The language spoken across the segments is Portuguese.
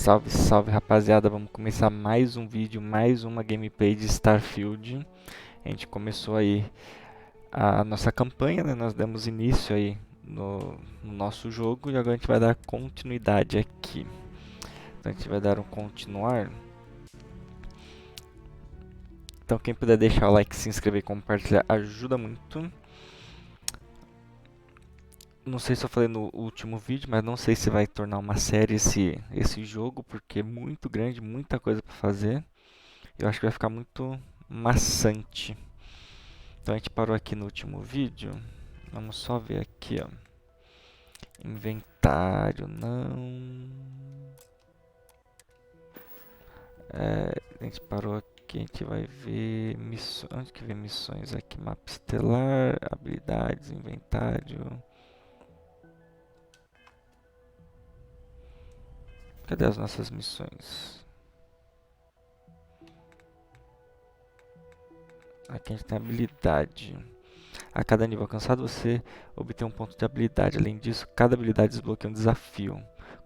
Salve, salve rapaziada, vamos começar mais um vídeo, mais uma gameplay de Starfield. A gente começou aí a nossa campanha, né? Nós demos início aí no nosso jogo e agora a gente vai dar continuidade aqui. Então a gente vai dar um continuar. Então quem puder deixar o like, se inscrever e compartilhar ajuda muito. Não sei se eu falei no último vídeo, mas não sei se vai tornar uma série esse jogo, porque é muito grande, muita coisa para fazer. Eu acho que vai ficar muito maçante. Então a gente parou aqui no último vídeo. Vamos só ver aqui, ó. Inventário, não. A gente parou aqui, a gente vai ver missões. Onde que vê missões aqui? Mapa estelar, habilidades, inventário. Cadê as nossas missões? Aqui a gente tem habilidade. A cada nível alcançado você obtém um ponto de habilidade. Além disso, cada habilidade desbloqueia um desafio.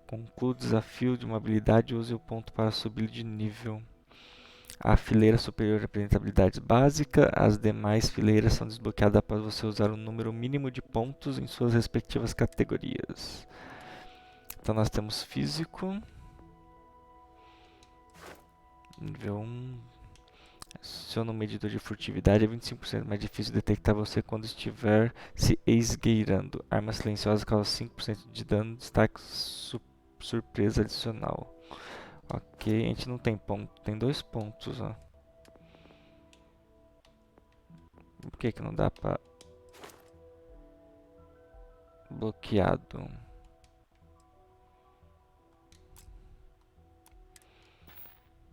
Conclua o desafio de uma habilidade e use o ponto para subir de nível. A fileira superior apresenta habilidades básicas, as demais fileiras são desbloqueadas após você usar o número mínimo de pontos em suas respectivas categorias. Então nós temos físico, nível 1. Adiciona um medidor de furtividade, é 25% mais difícil detectar você quando estiver se esgueirando. Arma silenciosa causa 5% de dano, destaque surpresa adicional. Ok, a gente não tem ponto, tem 2 pontos, ó. Por que que não dá pra... Bloqueado.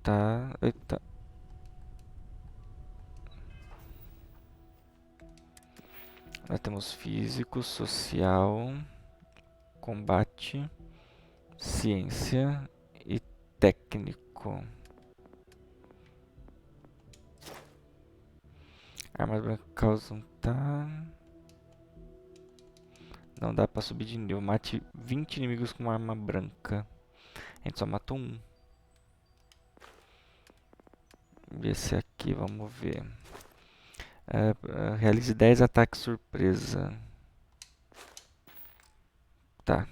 Tá, eita. Nós temos físico, social, combate, ciência e técnico. Armas brancas causam... Tá... Não dá pra subir de nível. Mate 20 inimigos com uma arma branca. A gente só matou um. Esse aqui, vamos ver. Realize 10 ataques surpresa. Tá.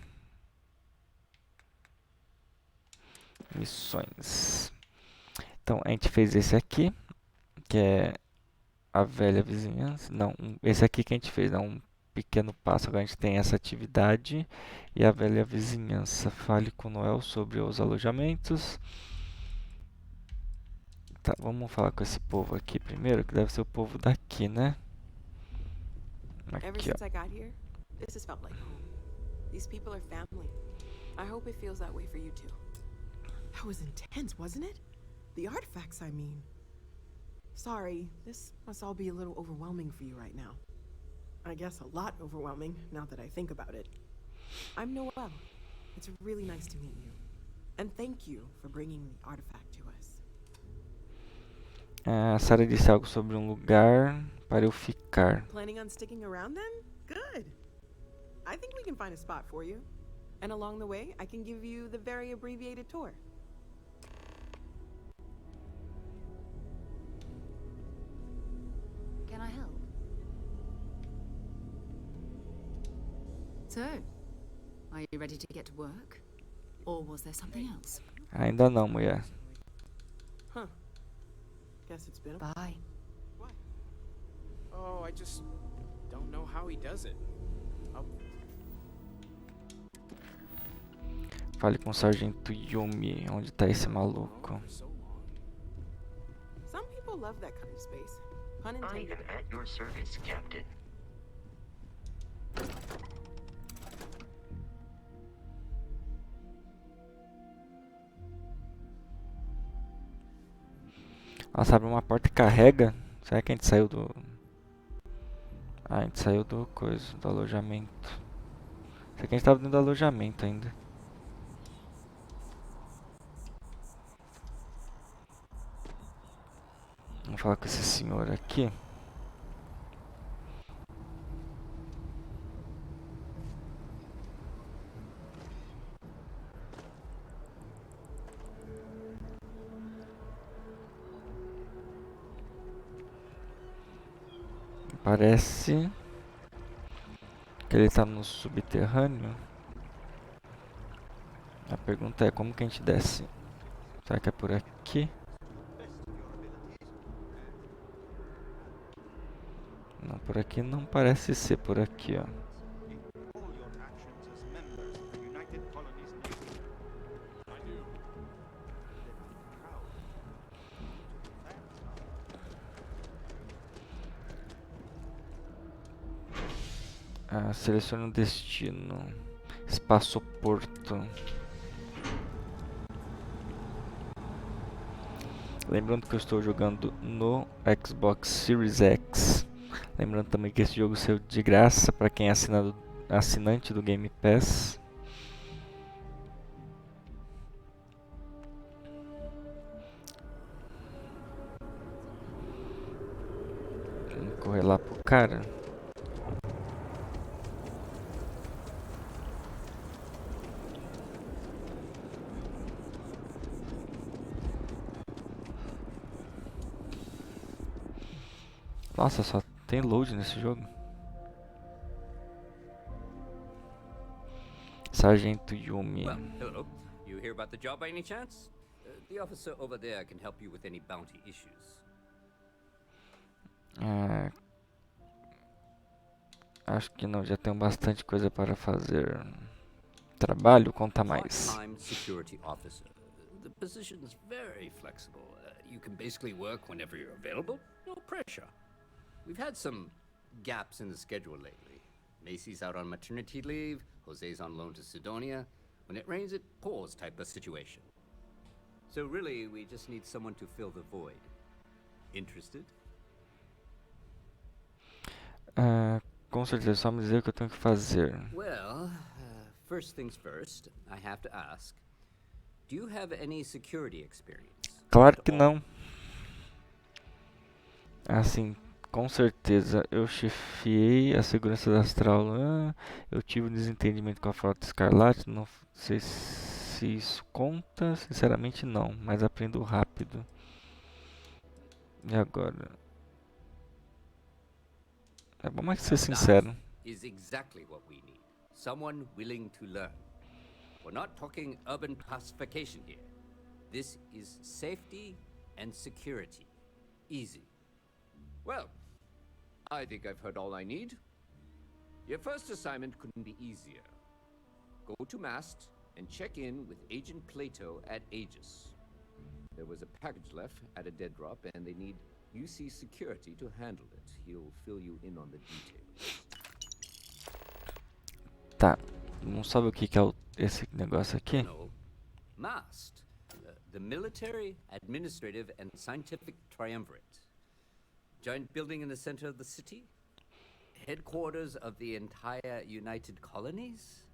Missões. Então, a gente fez esse aqui, que é a velha vizinhança. Não, esse aqui que a gente fez, é um pequeno passo. Agora a gente tem essa atividade e a velha vizinhança. Fale com Noel sobre os alojamentos. Tá, vamos falar com esse povo aqui primeiro, que deve ser o povo daqui, né? Ever Aqui, ó. since I got here, this has felt like home. These people are family. I hope it feels that way for you too. That was intense, wasn't it? The artifacts, I mean. Sorry, this must all be a little overwhelming for you right now. I guess a lot overwhelming, now that I think about it. I'm Noelle. It's really nice to meet you. And thank you for bringing the artifact to us. A Sarah disse algo sobre um lugar para eu ficar. Planning on sticking around then? Good. I think we can find a spot for you. And along the way, I can give you the very abbreviated tour. Can I help? So, are you ready to get to work? Or was there something else? Ainda não, mulher. Huh. Guess it's been a... Bye. What? Oh, I just don't know how he does it. Fale com o sargento Yumi, onde tá esse maluco? Some people love that kind of space. Pun I am intended. at your service, Captain. Nossa, abre uma porta e carrega. Será que a gente saiu do... Ah, a gente saiu do coisa, do alojamento. Será que a gente tava dentro do alojamento ainda? Vamos falar com esse senhor aqui. Parece que ele tá no subterrâneo. A pergunta é como que a gente desce? Será que é por aqui? Não, por aqui não parece ser por aqui, ó. Selecione um destino. Espaço Porto. Lembrando que eu estou jogando no Xbox Series X. Lembrando também que esse jogo saiu de graça para quem é assinante do Game Pass. Vamos correr lá pro cara. Nossa, só tem load nesse jogo. Sargento Yumi. Well, hello. You hear about the job by any chance? The officer over there can help you with any bounty issues. Acho que não, já tenho bastante coisa para fazer. Trabalho, conta mais. Part-time security officer. The position's very flexible. You can basically work whenever you're available. No pressure. We've had some gaps in the schedule lately. Macy's out on maternity leave. Jose's on loan to Sidonia. When it rains, it pours type of situation. So really, we just need someone to fill the void. Interested? Com certeza, só me dizer o que eu tenho que fazer. Well, first things first, I have to ask. Do you have any security experience? Claro que não. Assim, com certeza, eu chefiei a segurança da Astral. Eu tive um desentendimento com a Frota Escarlate. Não sei se isso conta. Sinceramente, não. Mas aprendo rápido. E agora? É bom mais ser sincero. Is exactly what we need. Someone willing to learn. We're not talking urban classification here. This is safety and security. Easy. Well, I think I've heard all I need. Your first assignment couldn't be easier. Go to Mast and check in with Agent Plato at Aegis. There was a package left at a dead drop and they need UC security to handle it. He'll fill you in on the details. Tá, não sabe o que é esse negócio aqui? No. Mast. The military, administrative, and scientific triumvirate. Giant building in the center of the city? Headquarters of the entire United Colonies?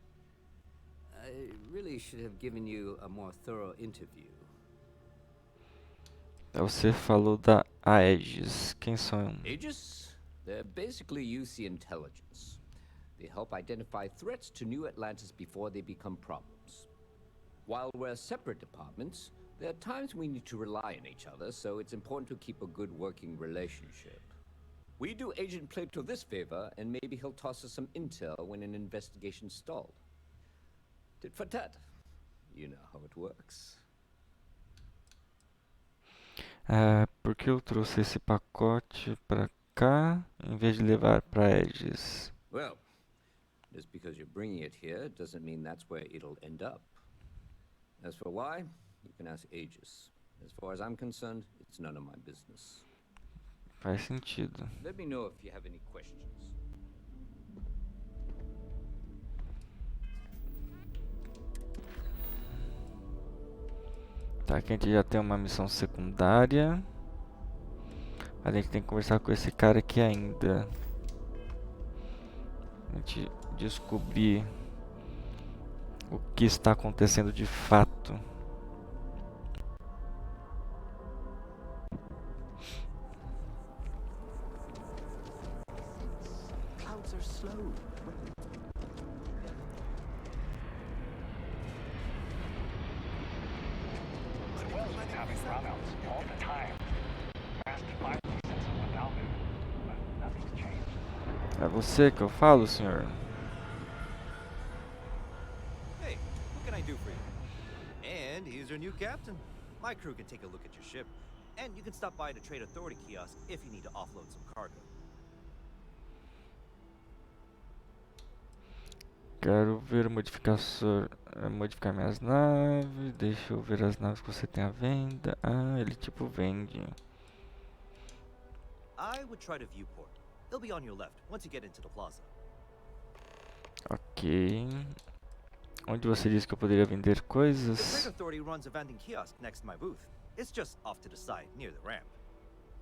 I really should have given you a more thorough interview. Você falou da Aegis. Quem são? Aegis? They're basically UC intelligence. They help identify threats to New Atlantis before they become problems. While we're separate departments, there are times we need to rely on each other, so it's important to keep a good working relationship. We do Agent Plato this favor, and maybe he'll toss us some intel when an investigation's stalled. Tit for tat. You know how it works. Por que eu trouxe esse pacote pra cá em vez de levar pra Aegis? Well, just because you're bringing it here doesn't mean that's where it'll end up. As for why, you can ask Aegis. As far as I'm concerned, it's none of my business. Faz sentido. Let me know if you have any questions. Tá, aqui a gente já tem uma missão secundária. A gente tem que conversar com esse cara aqui ainda. A gente descobrir o que está acontecendo de fato. Clouds are slow. Having brownouts all the time. Past 5 seasons without it, but nothing's changed. É você que eu falo, senhor? Hey, what can I do for you? And here's your new captain. My crew can take a look at your ship, and you can stop by the Trade Authority kiosk if you need to offload some cargo. Quero ver modificar minhas naves. Deixa eu ver as naves que você tem à venda. Ah, ele tipo vende. I would try the viewport. It'll be on your left once you get into the plaza. Ok. Onde você disse que eu poderia vender The Trade coisas? Authority runs a vending kiosk next to my booth. It's just off to the side, near the ramp.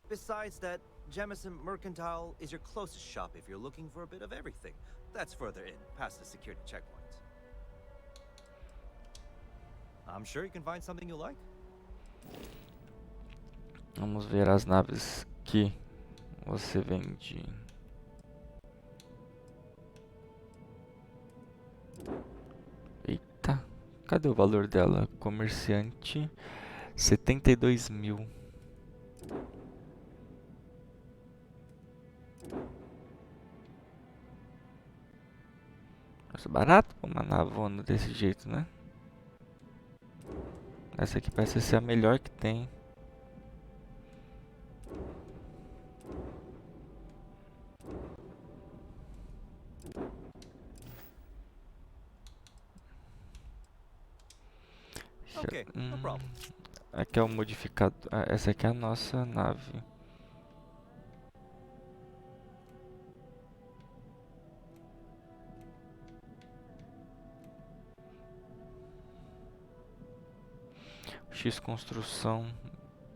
Besides that, Jamison Mercantile is your closest shop if you're looking for a bit of everything. That's further in, past the security checkpoints. I'm sure you can find something you like. Vamos ver as naves que você vende. Eita, cadê o valor dela? Comerciante, 72 mil. Acho barato pra uma navona desse jeito, né? Essa aqui parece ser a melhor que tem. Okay, no problem. Aqui é o modificador. Essa aqui é a nossa nave. X construção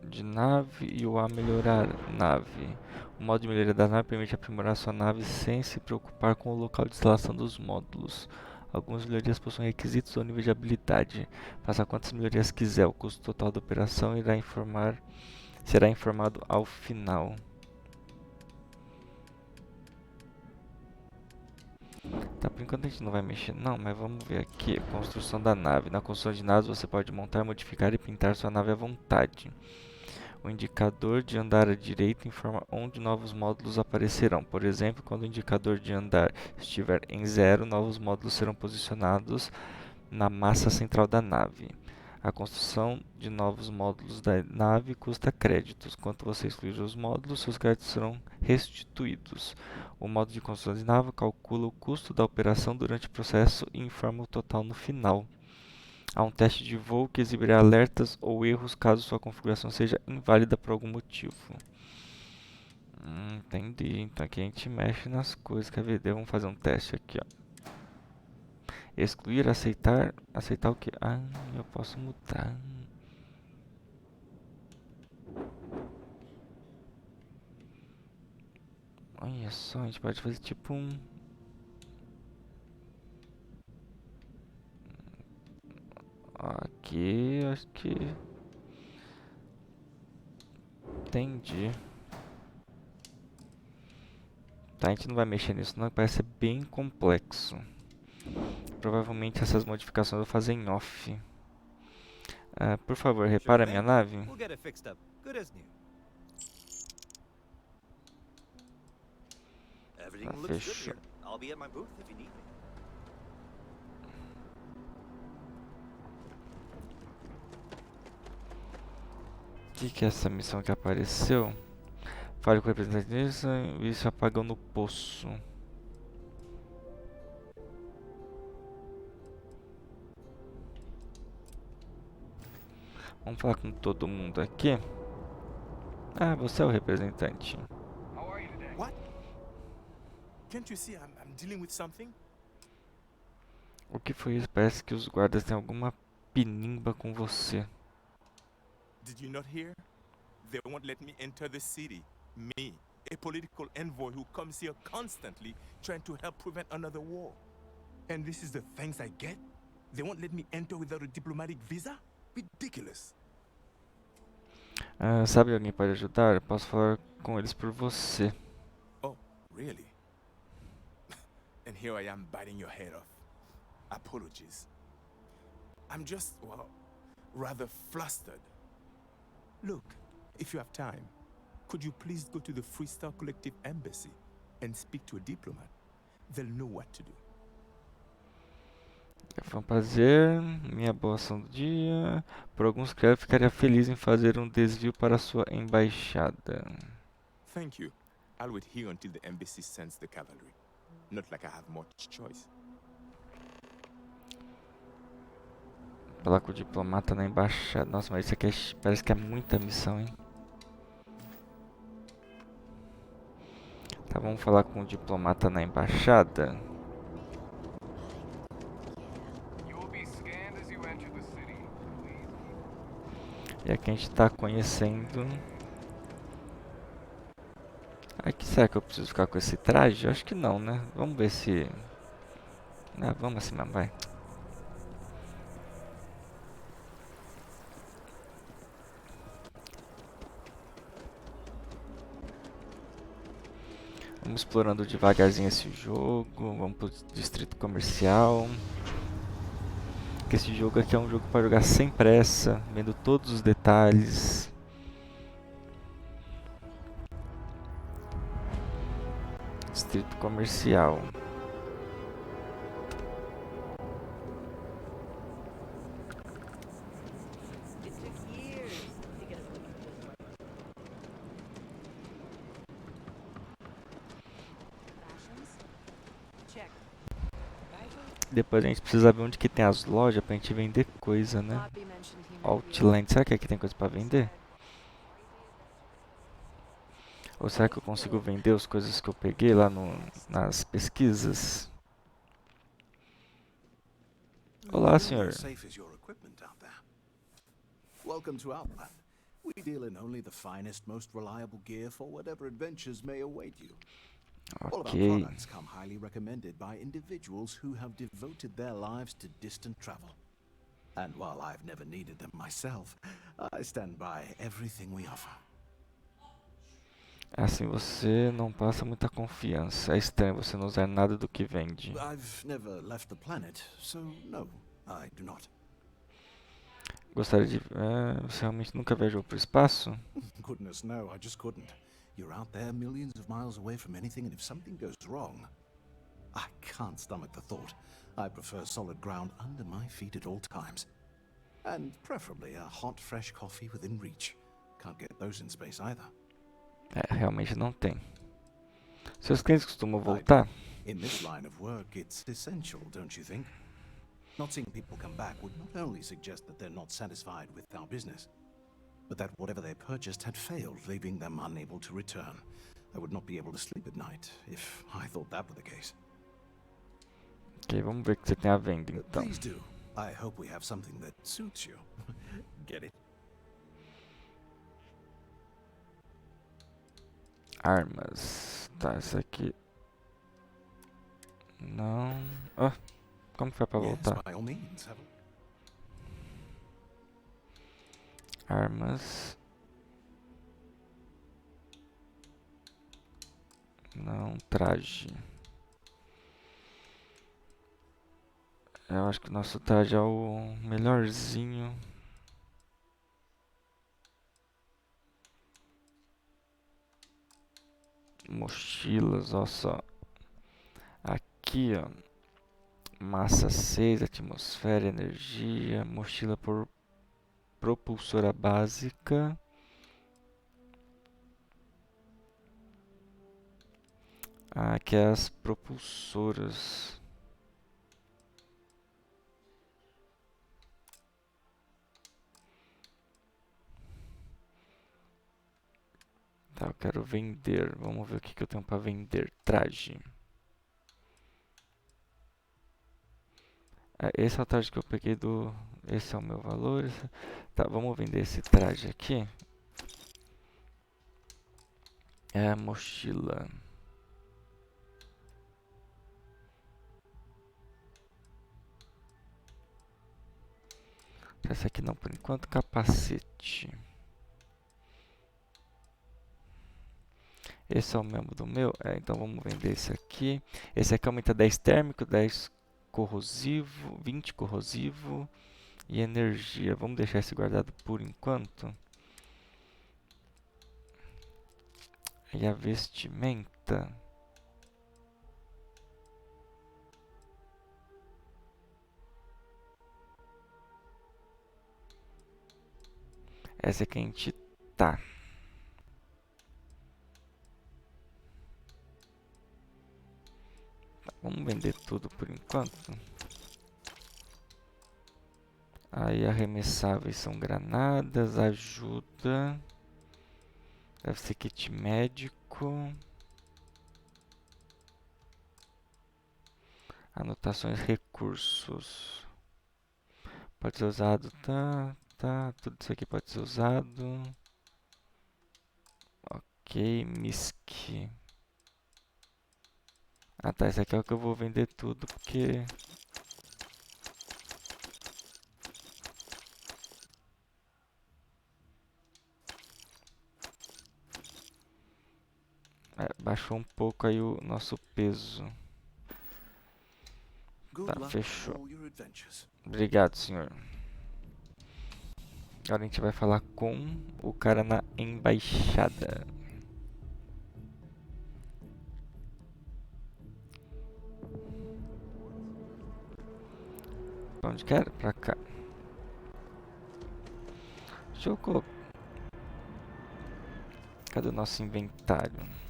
de nave e o A melhorar nave. O modo de melhoria da nave permite aprimorar sua nave sem se preocupar com o local de instalação dos módulos. Algumas melhorias possuem requisitos ou nível de habilidade. Faça quantas melhorias quiser. O custo total da operação será informado ao final. Tá, por enquanto a gente não vai mexer não, mas vamos ver aqui a construção da nave. Na construção de naves você pode montar, modificar e pintar sua nave à vontade. O indicador de andar à direita informa onde novos módulos aparecerão. Por exemplo, quando o indicador de andar estiver em 0, novos módulos serão posicionados na massa central da nave. A construção de novos módulos da nave custa créditos. Quando você excluir os módulos, seus créditos serão restituídos. O modo de construção de nave calcula o custo da operação durante o processo e informa o total no final. Há um teste de voo que exibirá alertas ou erros caso sua configuração seja inválida por algum motivo. Entendi. Então aqui a gente mexe nas coisas. Quer ver? Vamos fazer um teste aqui, ó. Excluir, aceitar. Aceitar o que? Ah, eu posso mudar. Olha só, a gente pode fazer tipo um... Aqui, acho que... Entendi. Tá, a gente não vai mexer nisso não, parece ser bem complexo. Provavelmente essas modificações eu vou fazer em off. Por favor, repara a minha nave. We'll get it fixed up, good as new. Everything looks good fechou. here. I'll be at my booth if you need me. O que é essa missão que apareceu? Fale com o representante disso, isso apagão no poço. Vamos falar com todo mundo aqui. Ah, você é o representante. How are you today? What? Can't you see I'm dealing with something? O que foi isso? Parece que os guardas têm alguma pinimba com você. Did you not hear? They won't let me enter the city. Me, a political envoy who comes here constantly trying to help prevent another war. And this is the thanks I get? They won't let me enter without a diplomatic visa? Ridiculous. Sabe alguém pode ajudar? Eu posso falar com eles por você. Oh, really? And here I am biting your head off. Apologies. I'm just, well, rather flustered. Look, if you have time, could you please go to the Freestar Collective Embassy? and speak to a diplomat, they'll know what to do. Foi um prazer, minha boa ação do dia. Por alguns criados, ficaria feliz em fazer um desvio para sua embaixada. Thank you. I'll wait here until the embassy sends the cavalry. Not like I have much choice. Falar com o diplomata na embaixada. Nossa, mas isso aqui parece que é muita missão, hein? Tá, vamos falar com o diplomata na embaixada. E aqui a gente tá conhecendo. Aqui, será que eu preciso ficar com esse traje? Eu acho que não, né? Vamos ver se... Ah, vamos assim mesmo, vai. Vamos explorando devagarzinho esse jogo. Vamos pro distrito comercial. Porque esse jogo aqui é um jogo para jogar sem pressa, vendo todos os detalhes. Distrito comercial. Depois a gente precisa ver onde que tem as lojas pra gente vender coisa, né? Outland, será que aqui tem coisa pra vender? Ou será que eu consigo vender as coisas que eu peguei lá nas pesquisas? Olá, senhor. Welcome to Outland. We deal in only the finest, most reliable gear for whatever adventures may await you. All of our products come highly recommended by individuals who have devoted their lives to distant travel. And while I've never needed them myself, I stand by everything we offer. Assim você não passa muita confiança. É estranho você não usar nada do que vende. I've never left the planet, so no, I do not. Gostaria de... você realmente nunca viajou para o espaço? Goodness no, I just couldn't. You're out there millions of miles away from anything, and if something goes wrong, I can't stomach the thought. I prefer solid ground under my feet at all times. And preferably a hot, fresh coffee within reach. Can't get those in space either. Realmente não tem. Seus clientes costumam voltar? In this line of work, it's essential, don't you think? Not seeing people come back would not only suggest that they're not satisfied with our business, but that whatever they purchased had failed, leaving them unable to return. I would not be able to sleep at night if I thought that were the case. Ok, vamos ver o que você tem à venda então. Please do. I hope we have something that suits you. Get it? Armas. Tá, essa aqui. Não. Ah, como que foi pra voltar? Yes, by all means. Armas. Não, traje. Eu acho que o nosso traje é o melhorzinho. Mochilas, olha só. Aqui, ó. Massa 6, atmosfera, energia, mochila por propulsora básica. Aqui é as propulsoras. Tá, eu quero vender. Vamos ver o que eu tenho para vender. Traje. Esse é o traje que eu peguei do... Esse é o meu valor. Tá, vamos vender esse traje aqui. É a mochila. Essa aqui não, por enquanto. Capacete. Esse é o mesmo do meu. Então vamos vender esse aqui. Esse aqui aumenta 10 térmico, 10 corrosivo, 20 corrosivo e energia. Vamos deixar esse guardado por enquanto. E a vestimenta. Essa é que a gente tá. Vamos vender tudo por enquanto. Aí arremessáveis são granadas, ajuda. Deve ser kit médico. Anotações, recursos. Pode ser usado, tá. Tudo isso aqui pode ser usado. Ok, misc. Ah tá, esse aqui é o que eu vou vender tudo, porque... baixou um pouco aí o nosso peso. Tá, fechou. Obrigado, senhor. Agora a gente vai falar com o cara na embaixada. Pra onde quer? Pra cá. Deixa eu colocar... Cadê o nosso inventário?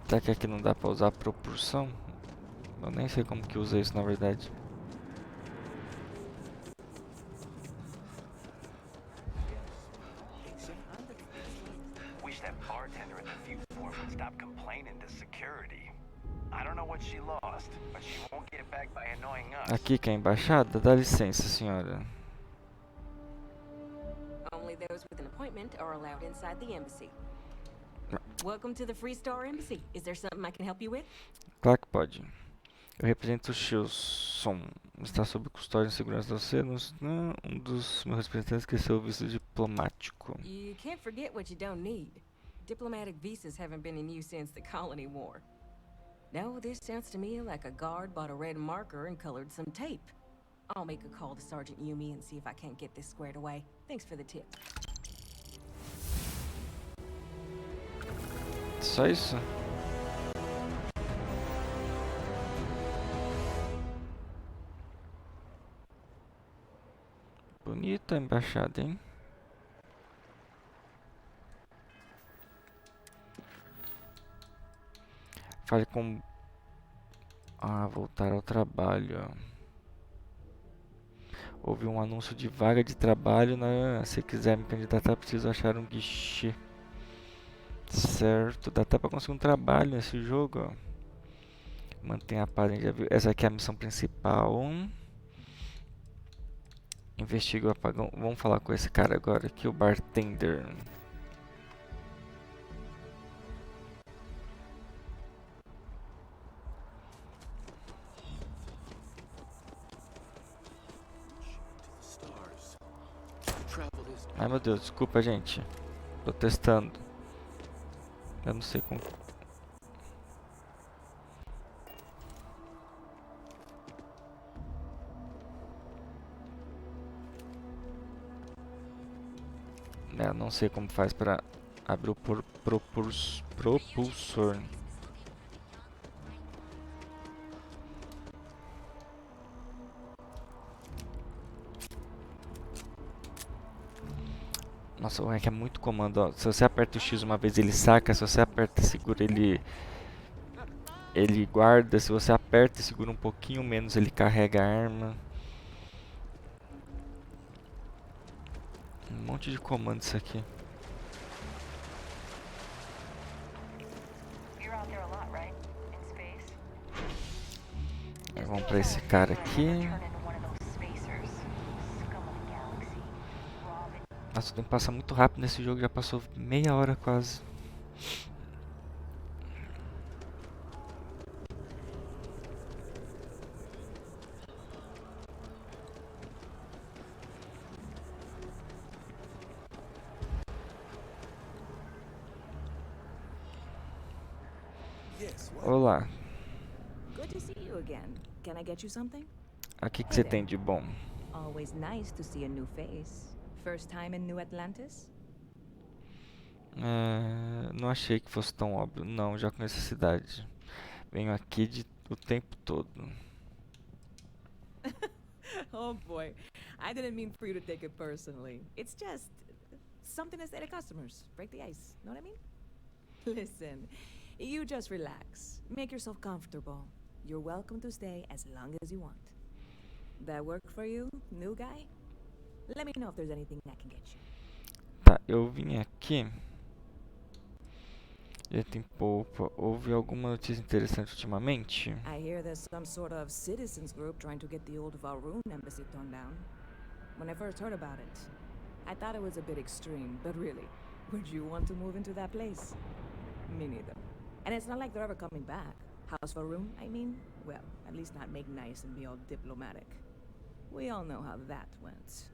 Será que aqui não dá pra usar propulsão? Eu nem sei como que usa isso na verdade. Wish that bartender at the view port would stop complaining to security. I don't know what she lost, but she won't get it back by annoying us. Aqui que é a embaixada? Dá licença, senhora. Only those with an appointment are allowed inside the embassy. Welcome to the Free Star Embassy. Is there something I can help you with? Claro que pode. Eu represento o Shilson. Está sob custódia e segurança de você. Um dos meus representantes esqueceu o visto diplomático. You can't forget what you don't need. Diplomatic visas haven't been in use since the Colony War. No, this sounds to me like a guard bought a red marker and colored some tape. I'll make a call to Sergeant Yumi and see if I can't get this squared away. Thanks for the tip. Só isso? Bonita a embaixada, hein? Fale com... voltar ao trabalho. Houve um anúncio de vaga de trabalho, né? Se quiser me candidatar, preciso achar um guichê. Certo, dá até pra conseguir um trabalho nesse jogo, ó. Mantenha a paz, já viu? Essa aqui é a missão principal. Investiga o apagão. Vamos falar com esse cara agora aqui, o bartender. Ai meu Deus, desculpa gente. Tô testando. Eu não sei como. Eu não sei como faz pra abrir o propulsor. Nossa, o hack é muito comando, ó. Se você aperta o X uma vez ele saca, se você aperta e segura ele guarda, se você aperta e segura um pouquinho menos ele carrega a arma. Um monte de comando isso aqui. Vamos pra esse cara aqui. Nossa, o tempo passa muito rápido nesse jogo, já passou meia hora quase. Olá. Good to see you again. Can I get you something? Aqui que você tem de bom? Always nice to see a new face. First time in New Atlantis? Não achei que fosse tão óbvio. Não, já conheço a cidade. Venho aqui o tempo todo. Oh boy, I didn't mean for you to take it personally. It's just something to say to customers. Break the ice, know what I mean? Listen, you just relax. Make yourself comfortable. You're welcome to stay as long as you want. That work for you, new guy? Let me know if there's anything I can get you. Tá, eu vim aqui. Já tem pouco. Houve alguma notícia interessante ultimamente? I hear there's some sort of citizens group trying to get the old Valroon embassy torn down. When I first heard about it, I thought it was a bit extreme, but really, would you want to move into that place? Me neither. And it's not like they're ever coming back. House Valroon, I mean? Well, at least not make nice and be all diplomatic. We all know how that went.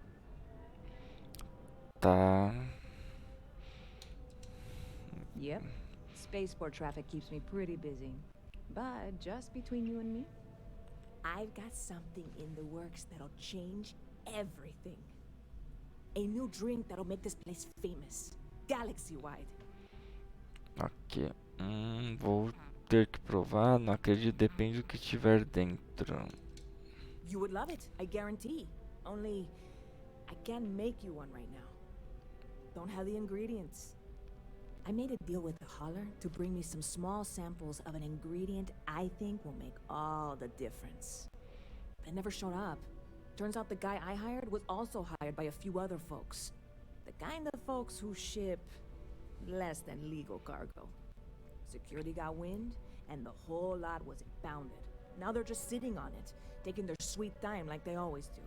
Tá. Yep. Spaceport traffic keeps me pretty busy. But just between you and me, I've got something in the works that'll change everything. A new drink that'll make this place famous. Galaxy-wide. Ok. Vou ter que provar. Não acredito. Depende do que tiver dentro. You would love it, I guarantee. Only, I can't make you one right now. Don't have the ingredients. I made a deal with the hauler to bring me some small samples of an ingredient I think will make all the difference. But it never showed up. Turns out the guy I hired was also hired by a few other folks. The kind of folks who ship less than legal cargo. Security got wind, and the whole lot was impounded. Now they're just sitting on it, taking their sweet time like they always do.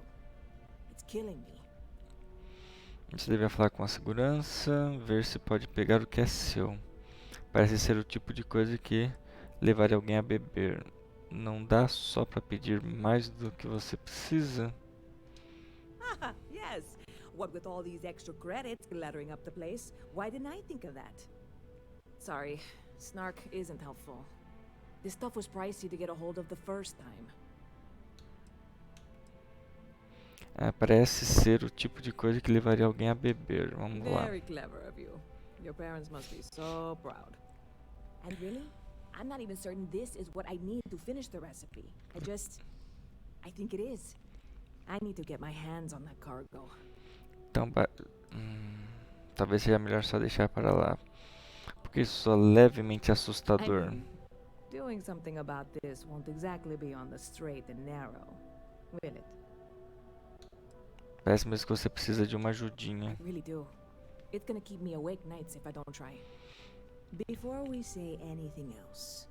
It's killing me. Você deveria falar com a segurança, ver se pode pegar o que é seu. Parece ser o tipo de coisa que levaria alguém a beber. Não dá só pra pedir mais do que você precisa? Yes. What with all these extra credits cluttering up the place, why didn't I think of that? Sorry, snark isn't helpful. This stuff was pricey to get a hold of the first time. Parece ser o tipo de coisa que levaria alguém a beber. Vamos lá. Very clever of you. Your parents must be so proud. And really, I'm not even certain this is what I need to finish the recipe. I think it is. I need to get my hands on that cargo. Então, talvez seja melhor só deixar para lá. Porque isso é levemente assustador. I mean, doing something about this won't exactly be on the straight and narrow, will it? Parece mesmo que você precisa de uma ajudinha. I really do. It's gonna keep me awake nights if I don't try. Before we say anything else,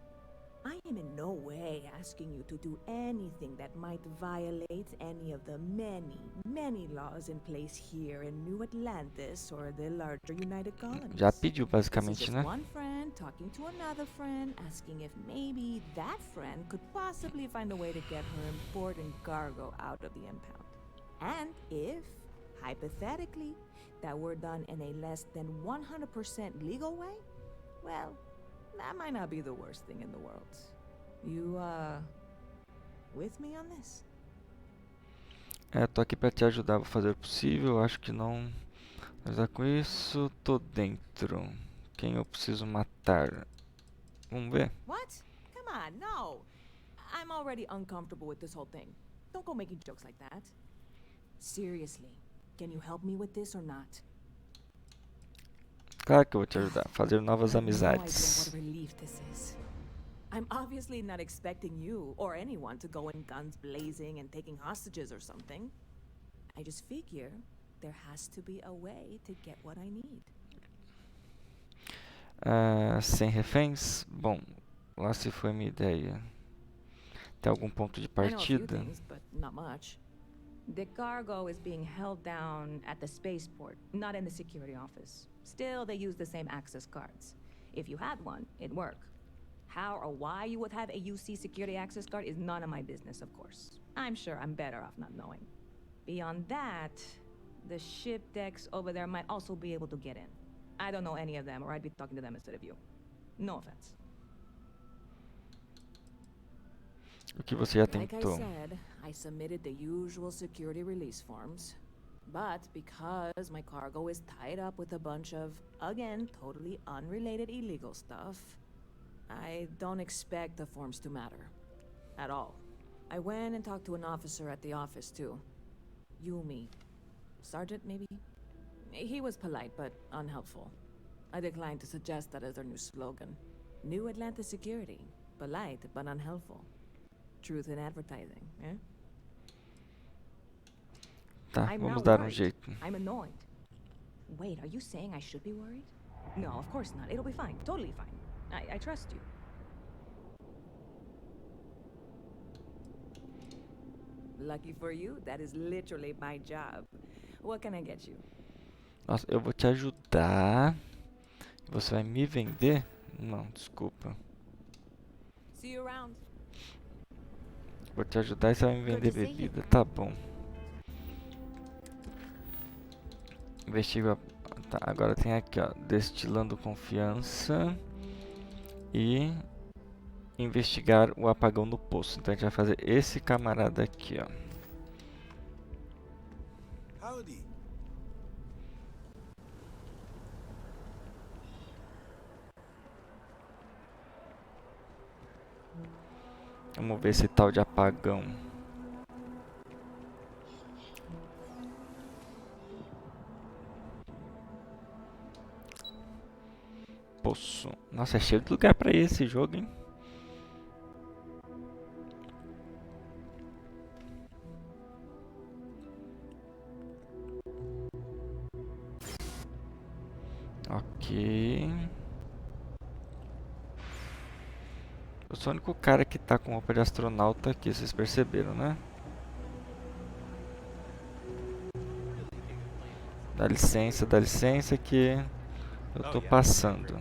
I am in no way asking you to do anything that might violate any of the many, many laws in place here in New Atlantis or the larger United Colonies. Já pediu basicamente, né? One friend talking to another friend, asking if maybe that friend could possibly find a way to get her important cargo out of the impound. And if, hypothetically, that were done in a less than 100% legal way, well, that might not be the worst thing in the world. You, with me on this? Tô aqui pra te ajudar, vou fazer o possível, acho que não. Mas com isso, tô dentro. Quem eu preciso matar? Vamos ver? What? Come on, no. I'm already uncomfortable with this whole thing. Don't go making jokes like that. Seriously, can you help me with this or not? Claro que eu vou te ajudar. Fazer novas amizades. What a relief this is. I'm obviously not expecting you or anyone to go in guns blazing and taking hostages or something. I just figure there has to be a way to get what I need. Sem reféns? Bom, lá se foi minha ideia. Tem algum ponto de partida? I know a few things, but not much. The cargo is being held down at the spaceport, not in the security office. Still, they use the same access cards. If you had one, it'd work. How or why you would have a UC security access card is none of my business, of course. I'm sure I'm better off not knowing. Beyond that, the ship decks over there might also be able to get in. I don't know any of them, or I'd be talking to them instead of you. No offense. O que você já Like I tentou? said, I submitted the usual security release forms. But because my cargo is tied up with a bunch of, again, totally unrelated illegal stuff, I don't expect the forms to matter. At all. I went and talked to an officer at the office, too. Yumi. Sergeant, maybe? He was polite, but unhelpful. I declined to suggest that as their new slogan. New Atlanta security. Polite, but unhelpful. Truth in advertising, eh? Tá, I'm vamos not dar worried. jeito. I'm annoyed. Wait, are you saying I should be worried? No, of course not. It'll be fine. Totally fine. I trust you. Lucky for you, that is literally my job. What can I get you? Nossa, eu vou te ajudar. Você vai me vender? Não, desculpa. See you around. Vou te ajudar e você vai me vender bebida. Tá bom. Investiga. Tá, agora tem aqui, ó. Destilando confiança. E investigar o apagão no poço. Então a gente vai fazer esse camarada aqui, ó. Howdy. Vamos ver esse tal de apagão. Poço. Nossa, é cheio de lugar pra ir esse jogo, hein? Ok. Eu sou o único cara que tá com roupa de astronauta aqui, vocês perceberam, né? Dá licença que eu tô passando.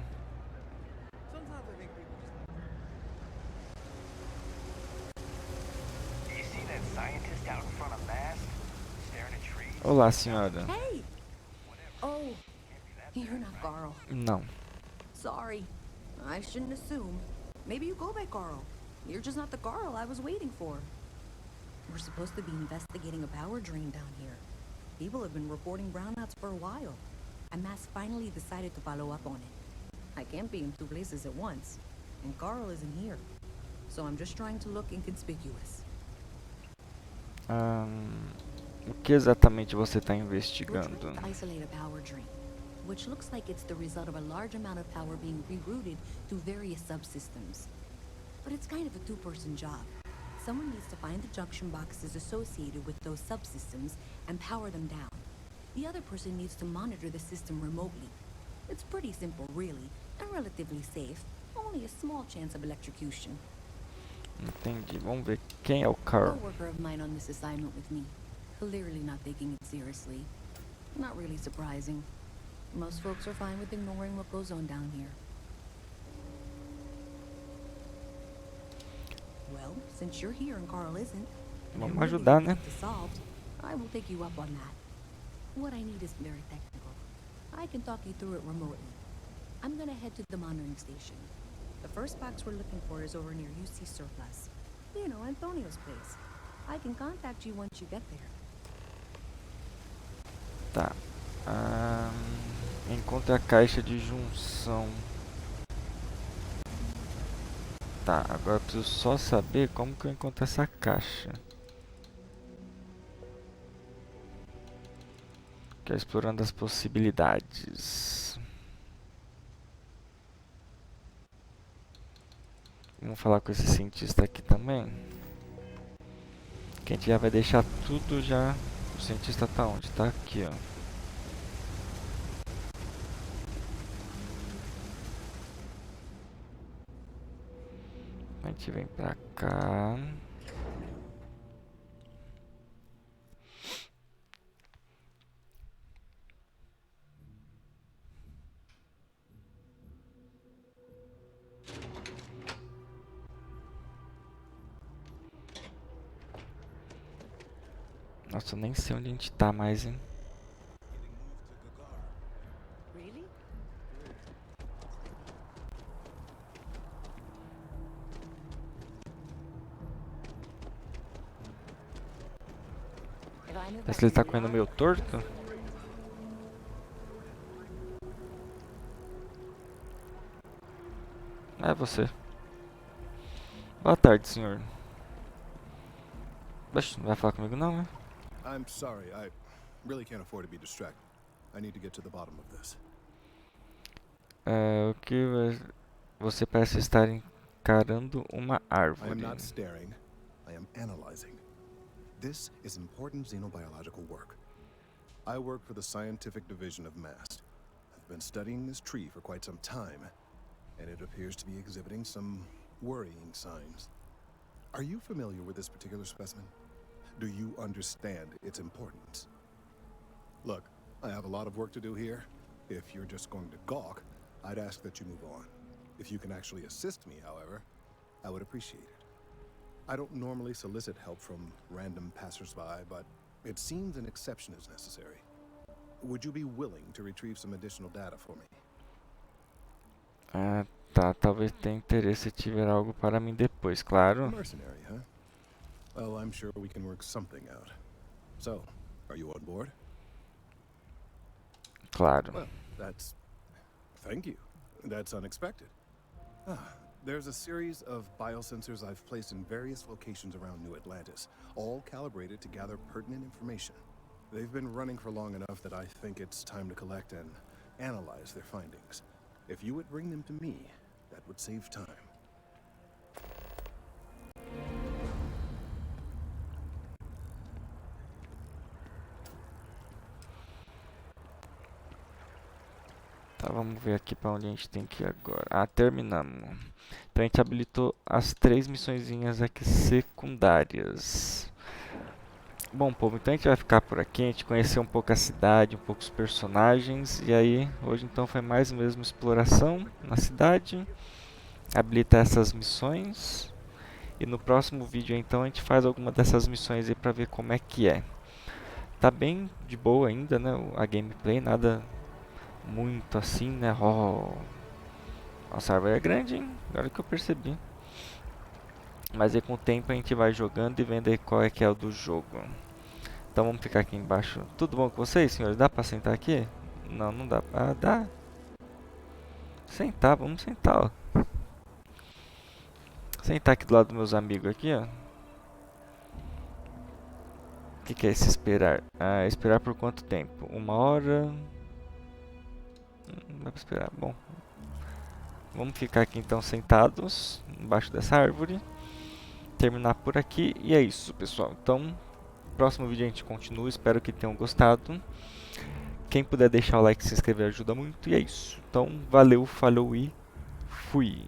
Olá, senhora. Hey! Oh, you're not Carl. Não. Sorry. I shouldn't assume. Maybe you go by Carl. You're just not the Carl I was waiting for. We're supposed to be investigating a power drain down here. People have been reporting brownouts for a while. And Mass finally decided to follow up on it. I can't be in two places at once. And Carl isn't here. So I'm just trying to look inconspicuous. O que exatamente você está We're investigando? trying to isolate a power drain, which looks like it's the result of a large amount of power being rerouted to various subsystems. But it's kind of a two-person job. Someone needs to find the junction boxes associated with those subsystems and power them down. The other person needs to monitor the system remotely. It's pretty simple, really, and relatively safe. Only a small chance of electrocution. Entendi. Vamos ver quem é o Carl. A coworker of mine on this assignment with me. Clearly not taking it seriously. Not really surprising. Most folks are fine with ignoring what goes on down here. Well, since you're here and Carl isn't, and Vamos I'm really ajudar, looking né? to get this solved, I will take you up on that. What I need is very technical. I can talk you through it remotely. I'm gonna head to the monitoring station. The first box we're looking for is over near UC Surplus. You know, Antonio's place. I can contact you once you get there. Tá. Encontre a caixa de junção. Tá, agora eu preciso só saber como que eu encontro essa caixa. Que é explorando as possibilidades. Vamos falar com esse cientista aqui também. Que a gente já vai deixar tudo já. O cientista tá onde? Tá aqui, ó. A gente vem pra cá. Nossa, eu nem sei onde a gente tá mais, hein? Really? Parece que ele tá correndo meio torto. É você. Boa tarde, senhor. Oxe, não vai falar comigo não, né? I'm sorry, I really can't afford to be distracted. I need to get to the bottom of this. O que você parece estar encarando uma I am árvore. not staring, I am analyzing. This is important xenobiological work. I work for the scientific division of MAST. I've been studying this tree for quite some time, and it appears to be exhibiting some worrying signs. Are you familiar with this particular specimen? Do you understand its importance? Look, I have a lot of work to do here. If you're just going to gawk, I'd ask that you move on. If you can actually assist me, however, I would appreciate it. I don't normally solicit help from random passersby, but it seems an exception is necessary. Would you be willing to retrieve some additional data for me? Ah, tá. Talvez tenha interesse se tiver algo para mim depois, claro. Mercenary, huh? Well, I'm sure we can work something out. So, are you on board? Claro. Well, that's... Thank you. That's unexpected. There's a series of biosensors I've placed in various locations around New Atlantis, all calibrated to gather pertinent information. They've been running for long enough that I think it's time to collect and analyze their findings. If you would bring them to me, that would save time. Tá, vamos ver aqui para onde a gente tem que ir agora. Ah, terminamos. Então a gente habilitou as 3 missõezinhas aqui secundárias. Bom, povo, então a gente vai ficar por aqui. A gente conheceu um pouco a cidade, um pouco os personagens. E aí, hoje então foi mais mesmo exploração na cidade. Habilitar essas missões. E no próximo vídeo então a gente faz alguma dessas missões aí para ver como é que é. Tá bem de boa ainda, né? A gameplay, nada muito assim, né? Oh. Nossa, a árvore é grande, hein? Agora que eu percebi. Mas aí com o tempo a gente vai jogando e vendo aí qual é que é o do jogo. Então vamos ficar aqui embaixo. Tudo bom com vocês, senhores? Dá pra sentar aqui? Não, não dá. Ah, dá. Sentar, vamos sentar, ó. Sentar aqui do lado dos meus amigos aqui, ó. O que é esse esperar? Ah, esperar por quanto tempo? 1 hora... Não dá pra esperar. Bom, vamos ficar aqui então sentados embaixo dessa árvore. Terminar por aqui e é isso, pessoal. Então, próximo vídeo a gente continua. Espero que tenham gostado. Quem puder deixar o like e se inscrever ajuda muito. E é isso. Então, valeu, falou e fui.